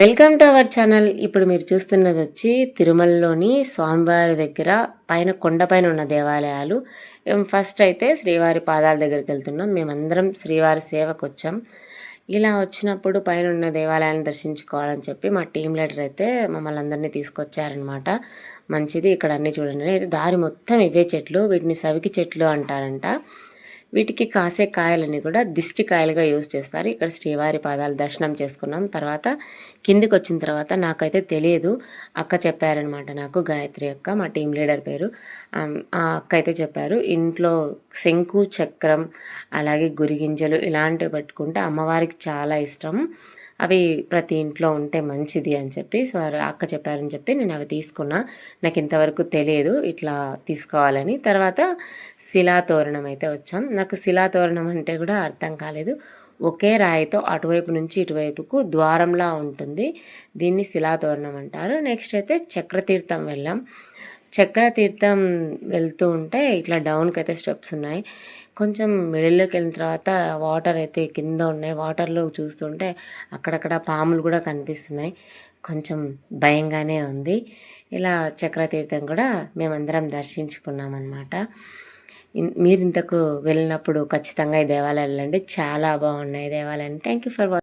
Welcome to our channel. ఇప్పుడు మీరు చూస్తున్నది వచ్చి తిరుమలలోని స్వామివారి దగ్గర పైన కొండపైన ఉన్న దేవాలయాలు. ఫస్ట్ అయితే శ్రీవారి పాదాల దగ్గరికి వెళ్తున్నాం. మేమందరం శ్రీవారి సేవకు వచ్చాం. ఇలా వచ్చినప్పుడు పైన ఉన్న దేవాలయాన్ని దర్శించుకోవాలని చెప్పి మా టీం లీడర్ అయితే మమ్మల్ని అందరినీ తీసుకొచ్చారనమాట. మంచిది, ఇక్కడ అన్నీ చూడండి. అయితే దారి మొత్తం ఇవే చెట్లు, వీటిని సవికి చెట్లు అంటారంట. వీటికి కాసే కాయలని కూడా దిష్టి కాయలుగా యూజ్ చేస్తారు. ఇక్కడ శ్రీవారి పాదాలు దర్శనం చేసుకున్నాం. తర్వాత కిందికి వచ్చిన తర్వాత నాకైతే తెలియదు, అక్క చెప్పారనమాట నాకు, గాయత్రి అక్క, మా టీం లీడర్ పేరు. ఆ అక్క అయితే చెప్పారు, ఇంట్లో శంకు చక్రం అలాగే గురిగింజలు ఇలాంటివి పెట్టుకుంటే అమ్మవారికి చాలా ఇష్టం, అవి ప్రతి ఇంట్లో ఉంటే మంచిది అని చెప్పి అక్క చెప్పారని చెప్పి నేను అవి తీసుకున్నా. నాకు ఇంతవరకు తెలియదు ఇట్లా తీసుకోవాలని. తర్వాత శిలాతోరణం అయితే వచ్చాం. నాకు శిలాతోరణం అంటే కూడా అర్థం కాలేదు. ఒకే రాయితో అటువైపు నుంచి ఇటువైపుకు ద్వారంలా ఉంటుంది, దీన్ని శిలాతోరణం అంటారు. నెక్స్ట్ అయితే చక్రతీర్థం వెళ్ళాం. చక్రతీర్థం వెళ్తూ ఉంటే ఇట్లా డౌన్కి అయితే స్టెప్స్ ఉన్నాయి. కొంచెం మిడిల్లోకి వెళ్ళిన తర్వాత వాటర్ అయితే కింద ఉన్నాయి. వాటర్లో చూస్తుంటే అక్కడక్కడ పాములు కూడా కనిపిస్తున్నాయి. కొంచెం భయంగానే ఉంది. ఇలా చక్రతీర్థం కూడా మేమందరం దర్శించుకున్నాం అన్నమాట. మీరు ఇంతకు వెళ్ళినప్పుడు ఖచ్చితంగా ఈ దేవాలయాలు వెళ్ళండి, చాలా బాగున్నాయి దేవాలయాలు. Thank you for watching.